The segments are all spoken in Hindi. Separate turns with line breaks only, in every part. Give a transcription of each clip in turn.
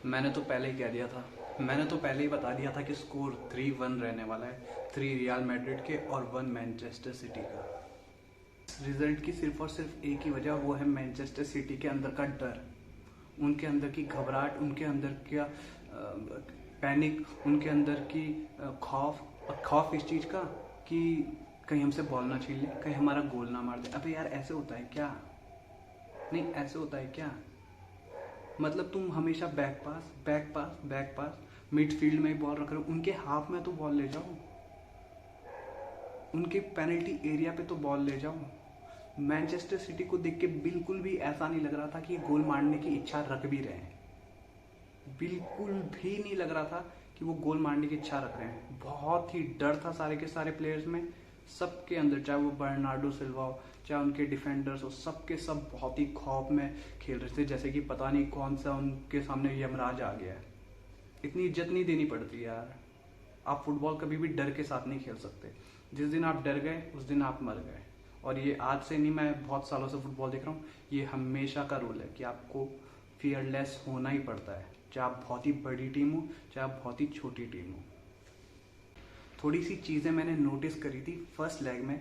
मैंने तो पहले ही कह दिया था। मैंने तो पहले ही बता दिया था कि स्कोर 3-1 रहने वाला है। 3 रियल मैड्रिड के और 1 मैनचेस्टर सिटी का। रिजल्ट की सिर्फ और सिर्फ एक ही वजह, वो है मैनचेस्टर सिटी के अंदर का डर, उनके अंदर की घबराहट, उनके अंदर का पैनिक, उनके अंदर की खौफ इस चीज़ का कि कहीं हमसे बॉल ना छीन ले, कहीं हमारा गोल ना मार दे। अबे यार, ऐसे होता है क्या? नहीं, ऐसे होता है क्या? मतलब तुम हमेशा बैक पास मिडफील्ड में ही बॉल रख रहे हो, उनके हाफ में तो बॉल ले जाओ, उनके पेनल्टी एरिया पे तो बॉल ले जाओ। मैनचेस्टर सिटी को देख के बिल्कुल भी ऐसा नहीं लग रहा था कि ये गोल मारने की इच्छा रख भी रहे हैं। बिल्कुल भी नहीं लग रहा था कि वो गोल मारने की इच्छा रख रहे हैं। बहुत ही डर था सारे के सारे प्लेयर्स में, सबके अंदर, चाहे वो बर्नार्डो सिल्वा हो, चाहे उनके डिफेंडर्स हो, सबके सब बहुत ही खौफ में खेल रहे थे, जैसे कि पता नहीं कौन सा उनके सामने यमराज आ गया है। इतनी इज्जत नहीं देनी पड़ती यार। आप फुटबॉल कभी भी डर के साथ नहीं खेल सकते। जिस दिन आप डर गए उस दिन आप मर गए। और ये आज से नहीं, मैं बहुत सालों से फुटबॉल देख रहा हूँ, ये हमेशा का रूल है कि आपको फियरलेस होना ही पड़ता है, चाहे आप बहुत ही बड़ी टीम हो, चाहे आप बहुत ही छोटी टीम हो। थोड़ी सी चीज़ें मैंने नोटिस करी थी फर्स्ट लेग में,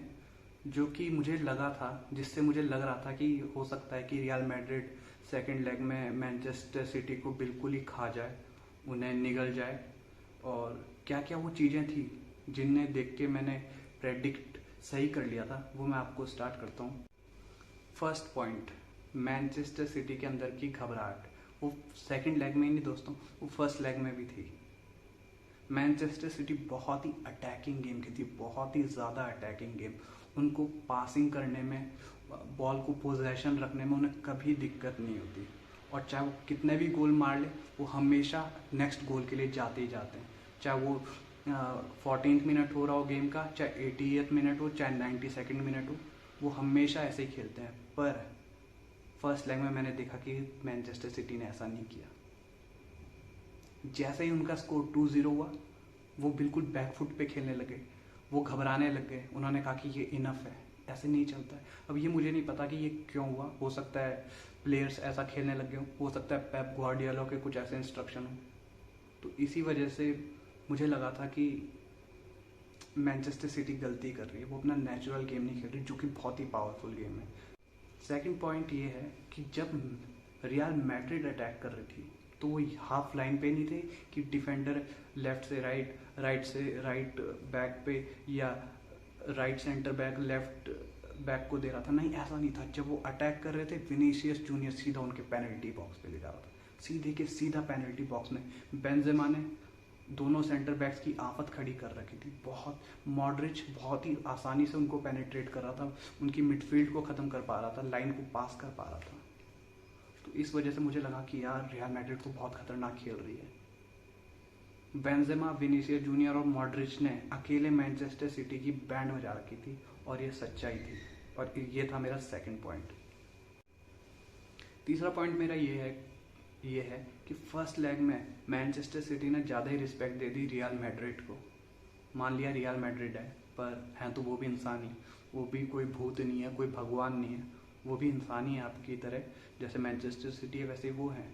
जो कि मुझे लगा था, जिससे मुझे लग रहा था कि हो सकता है कि रियल मैड्रिड सेकंड लेग में मैनचेस्टर सिटी को बिल्कुल ही खा जाए, उन्हें निगल जाए। और क्या क्या वो चीज़ें थी जिन्हें देख के मैंने प्रेडिक्ट सही कर लिया था, वो मैं आपको स्टार्ट करता हूँ। फर्स्ट पॉइंट, मैनचेस्टर सिटी के अंदर की घबराहट। वो सेकंड लेग में ही नहीं दोस्तों, वो फर्स्ट लेग में भी थी। मैनचेस्टर सिटी बहुत ही अटैकिंग गेम की थी, बहुत ही ज़्यादा अटैकिंग गेम। उनको पासिंग करने में, बॉल को पोजेशन रखने में उन्हें कभी दिक्कत नहीं होती। और चाहे वो कितने भी गोल मार ले, वो हमेशा नेक्स्ट गोल के लिए जाते ही जाते हैं। चाहे वो 14th मिनट हो रहा हो गेम का, चाहे 80th मिनट हो, चाहे 92nd मिनट हो, वो हमेशा ऐसे ही खेलते हैं। पर फर्स्ट लेग में मैंने देखा कि मैनचेस्टर सिटी ने ऐसा नहीं किया। जैसे ही उनका स्कोर 2-0 हुआ, वो बिल्कुल बैकफुट पे खेलने लगे, वो घबराने लग गए। उन्होंने कहा कि ये इनफ है, ऐसे नहीं चलता है। अब ये मुझे नहीं पता कि ये क्यों हुआ, हो सकता है प्लेयर्स ऐसा खेलने लग गए हो सकता है पेप ग्वार्डियोला के कुछ ऐसे इंस्ट्रक्शन हो। तो इसी वजह से मुझे लगा था कि मैनचेस्टर सिटी गलती कर रही है, वो अपना नेचुरल गेम नहीं खेल रही, जो कि बहुत ही पावरफुल गेम है। सेकंड पॉइंट ये है कि जब रियल मैड्रिड अटैक कर रही थी, तो वो हाफ लाइन पे नहीं थे कि डिफेंडर लेफ्ट से राइट, राइट से राइट बैक पे, या right centre back left back को दे रहा था। नहीं, ऐसा नहीं था। जब वो अटैक कर रहे थे, विनीसियस जूनियर सीधा उनके पेनल्टी बॉक्स पे ले जा रहा था, सीधे के सीधा पेनल्टी बॉक्स में। बेंजेमा ने दोनों सेंटर बैक्स की आफत खड़ी कर रखी थी। बहुत मॉडरिच बहुत ही आसानी से उनको पेनिट्रेट कर रहा था, उनकी मिडफील्ड को ख़त्म कर पा रहा था, लाइन को पास कर पा रहा था। तो इस वजह से मुझे लगा कि यार रियल मैड्रिड तो बहुत खतरनाक खेल रही है। बेंजेमा, विनीसियस जूनियर और मॉडरिच ने अकेले मैनचेस्टर सिटी की बैंड बजा रखी थी, और ये सच्चाई थी। और ये था मेरा सेकंड पॉइंट। तीसरा पॉइंट मेरा ये है कि फर्स्ट लेग में मैनचेस्टर सिटी ने ज़्यादा ही रिस्पेक्ट दे दी रियल मैड्रिड को। मान लिया रियल मैड्रिड है, पर हैं तो वो भी इंसान ही, वो भी कोई भूत नहीं है, कोई भगवान नहीं है, वो भी इंसान ही है आपकी तरह। जैसे मैनचेस्टर सिटी है वैसे वो हैं।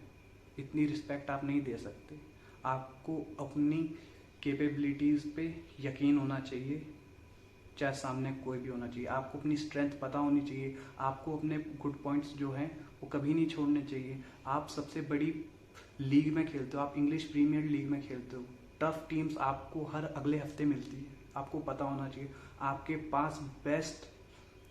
इतनी रिस्पेक्ट आप नहीं दे सकते। आपको अपनी कैपेबिलिटीज़ पे यकीन होना चाहिए, चाहे सामने कोई भी होना चाहिए। आपको अपनी स्ट्रेंथ पता होनी चाहिए, आपको अपने गुड पॉइंट्स जो हैं वो कभी नहीं छोड़ने चाहिए। आप सबसे बड़ी लीग में खेलते हो, आप इंग्लिश प्रीमियर लीग में खेलते हो, टफ टीम्स आपको हर अगले हफ्ते मिलती है, आपको पता होना चाहिए। आपके पास बेस्ट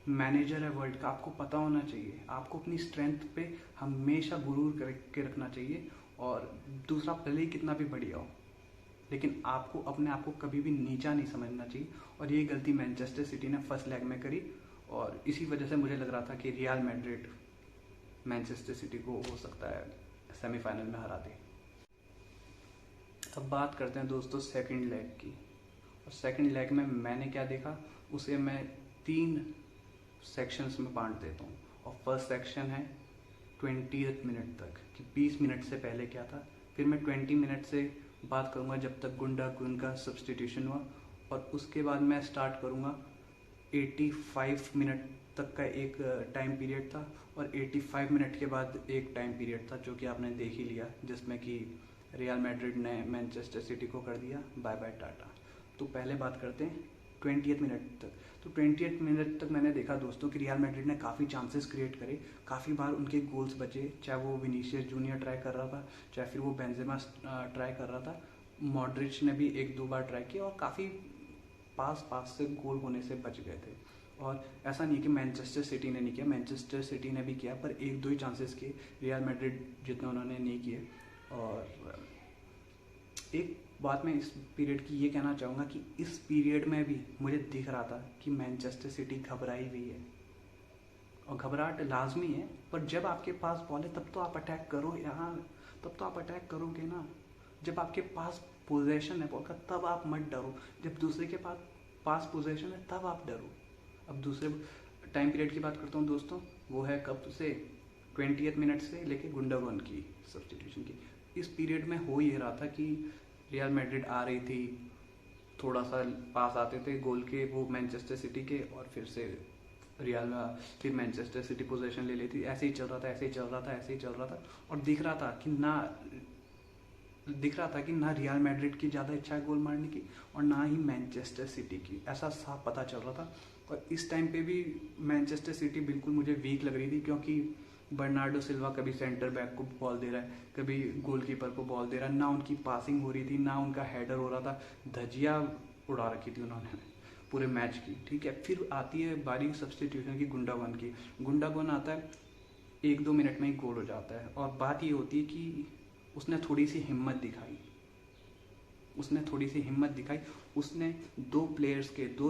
मैनेजर है वर्ल्ड का, आपको पता होना चाहिए। आपको अपनी स्ट्रेंथ पे हमेशा गुरूर करके रखना चाहिए। और दूसरा, भले ही कितना भी बढ़िया हो, लेकिन आपको अपने आप को कभी भी नीचा नहीं समझना चाहिए। और ये गलती मैनचेस्टर सिटी ने फर्स्ट लेग में करी, और इसी वजह से मुझे लग रहा था कि रियल मैड्रिड मैनचेस्टर सिटी को हो सकता है सेमीफाइनल में हरा दे। अब बात करते हैं दोस्तों सेकंड लेग की। और सेकंड लेग में मैंने क्या देखा, उसे मैं 3 सेक्शंस में बांट देता हूँ। और फर्स्ट सेक्शन है 20th मिनट तक, कि 20 मिनट से पहले क्या था। फिर मैं 20 मिनट से बात करूँगा जब तक गुंडागुन का सब्सटीट्यूशन हुआ। और उसके बाद मैं स्टार्ट करूँगा 85 मिनट तक का एक टाइम पीरियड था और 85 मिनट के बाद एक टाइम पीरियड था, जो कि आपने देख ही लिया, जिसमें कि रियल मैड्रिड ने मैनचेस्टर सिटी को कर दिया बाय बाय टाटा। तो पहले बात करते हैं 20th मिनट तक। तो 20th मिनट तक मैंने देखा दोस्तों कि रियल मैड्रिड ने काफ़ी चांसेस क्रिएट करे, काफ़ी बार उनके गोल्स बचे, चाहे वो विनीशियस जूनियर ट्राई कर रहा था, चाहे फिर वो बेंजेमा ट्राई कर रहा था, मॉड्रिच ने भी 1-2 बार ट्राई किया और काफ़ी पास से गोल होने से बच गए थे। और ऐसा नहीं कि मैनचेस्टर सिटी ने नहीं किया, मैनचेस्टर सिटी ने भी किया, पर 1-2 ही चांसेस किए, रियल मैड्रिड जितने उन्होंने नहीं किए। और एक बात मैं इस पीरियड की ये कहना चाहूँगा कि इस पीरियड में भी मुझे दिख रहा था कि मैनचेस्टर सिटी घबराई हुई है, और घबराहट लाजमी है, पर जब आपके पास बॉल है तब तो आप अटैक करो यहाँ, तब तो आप अटैक करोगे ना। जब आपके पास पोजेशन है बॉल का तब आप मत डरो, जब दूसरे के पास पोजेशन है तब आप डरो। अब दूसरे टाइम पीरियड की बात करता हूँ दोस्तों, वो है कब से 20th मिनट से लेके गुंडोगन की सब्स्टिट्यूशन की। इस पीरियड में हो ये रहा था कि रियल मैड्रिड आ रही थी, थोड़ा सा पास आते थे गोल के वो मैनचेस्टर सिटी के, और फिर से फिर मैनचेस्टर सिटी पोजीशन ले लेती। ऐसे ही चल रहा था और दिख रहा था कि ना रियल मैड्रिड की ज़्यादा इच्छा है गोल मारने की और ना ही मैनचेस्टर सिटी की, ऐसा साफ पता चल रहा था। और इस टाइम पे भी मैनचेस्टर सिटी बिल्कुल मुझे वीक लग रही थी, क्योंकि बर्नार्डो सिल्वा कभी सेंटर बैक को बॉल दे रहा है, कभी गोलकीपर को बॉल दे रहा है, ना उनकी पासिंग हो रही थी, ना उनका हेडर हो रहा था, धजिया उड़ा रखी थी उन्होंने पूरे मैच की। ठीक है, फिर आती है बारी सब्स्टिट्यूशन की, गुंडागन की। गुंडागन आता है, 1-2 मिनट में ही गोल हो जाता है। और बात ये होती है कि उसने थोड़ी सी हिम्मत दिखाई, उसने दो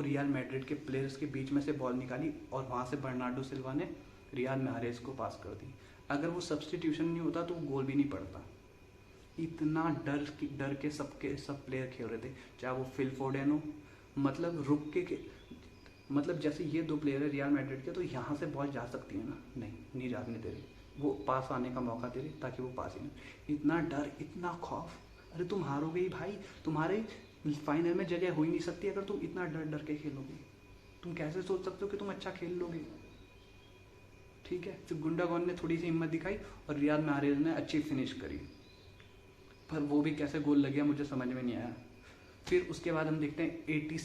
रियल मैड्रिड के प्लेयर्स के बीच में से बॉल निकाली और वहाँ से बर्नार्डो सिल्वा ने रियाद महरेज को पास कर दी। अगर वो सब्स्टिट्यूशन नहीं होता तो वो गोल भी नहीं पड़ता। इतना डर के सब प्लेयर खेल रहे थे, चाहे वो फिल फोडेन हो, मतलब रुक के मतलब जैसे ये 2 प्लेयर है रियल मैड्रिड के, तो यहाँ से बॉल जा सकती है ना, नहीं जाने दे रहे, वो पास आने का मौका दे रहे ताकि वो पास ही नहीं। इतना डर, इतना खौफ, अरे तुम हारोगे ही भाई, तुम्हारे फाइनल में जगह हो ही नहीं सकती अगर तुम इतना डर के खेलोगे। तुम कैसे सोच सकते हो कि तुम अच्छा खेल लोगे। ठीक है, फिर गुंडागन ने थोड़ी सी हिम्मत दिखाई और रियाद महरेज ने अच्छी फिनिश करी, पर वो भी कैसे गोल लग गया मुझे समझ में नहीं आया। फिर उसके बाद हम देखते हैं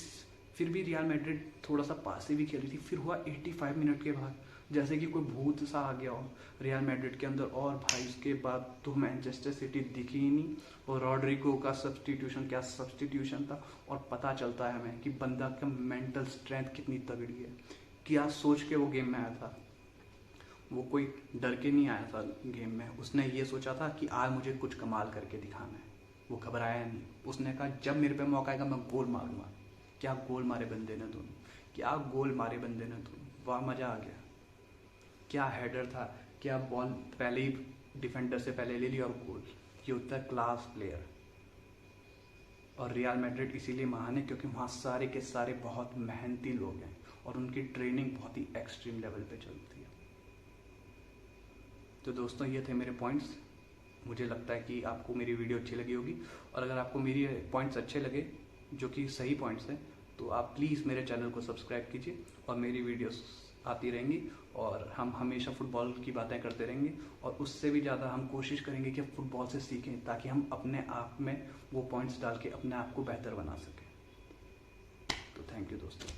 फिर भी रियल मैड्रिड थोड़ा सा पास से भी खेली थी। फिर हुआ 85 मिनट के बाद जैसे कि कोई भूत सा आ गया हो रियल मैड्रिड के अंदर, और भाई उसके बाद तो मैनचेस्टर सिटी दिखी ही नहीं। और रॉड्रिगो का क्या सब्स्टिट्यूशन था, और पता चलता है हमें कि बंदा का मेंटल स्ट्रेंथ कितनी तगड़ी है, क्या सोच के वो गेम में आया था। वो कोई डर के नहीं आया था गेम में, उसने ये सोचा था कि आज मुझे कुछ कमाल करके दिखाना है। वो घबराया नहीं, उसने कहा जब मेरे पे मौका आएगा मैं गोल मारूंगा। क्या गोल मारे बंदे ने दोनों, वाह मज़ा आ गया। क्या हेडर था, क्या बॉल पहले ही डिफेंडर से पहले ले लिया और गोल। ये होता है क्लास प्लेयर। और रियल मैड्रिड इसीलिए महान है क्योंकि वहाँ सारे के सारे बहुत मेहनती लोग हैं और उनकी ट्रेनिंग बहुत ही एक्सट्रीम लेवल पे चलती है। तो दोस्तों ये थे मेरे पॉइंट्स। मुझे लगता है कि आपको मेरी वीडियो अच्छी लगी होगी, और अगर आपको मेरी पॉइंट्स अच्छे लगे, जो कि सही पॉइंट्स हैं, तो आप प्लीज़ मेरे चैनल को सब्सक्राइब कीजिए और मेरी वीडियोस आती रहेंगी, और हम हमेशा फुटबॉल की बातें करते रहेंगे। और उससे भी ज़्यादा हम कोशिश करेंगे कि फुटबॉल से सीखें, ताकि हम अपने आप में वो पॉइंट्स डाल के अपने आप को बेहतर बना सकें। तो थैंक यू दोस्तों।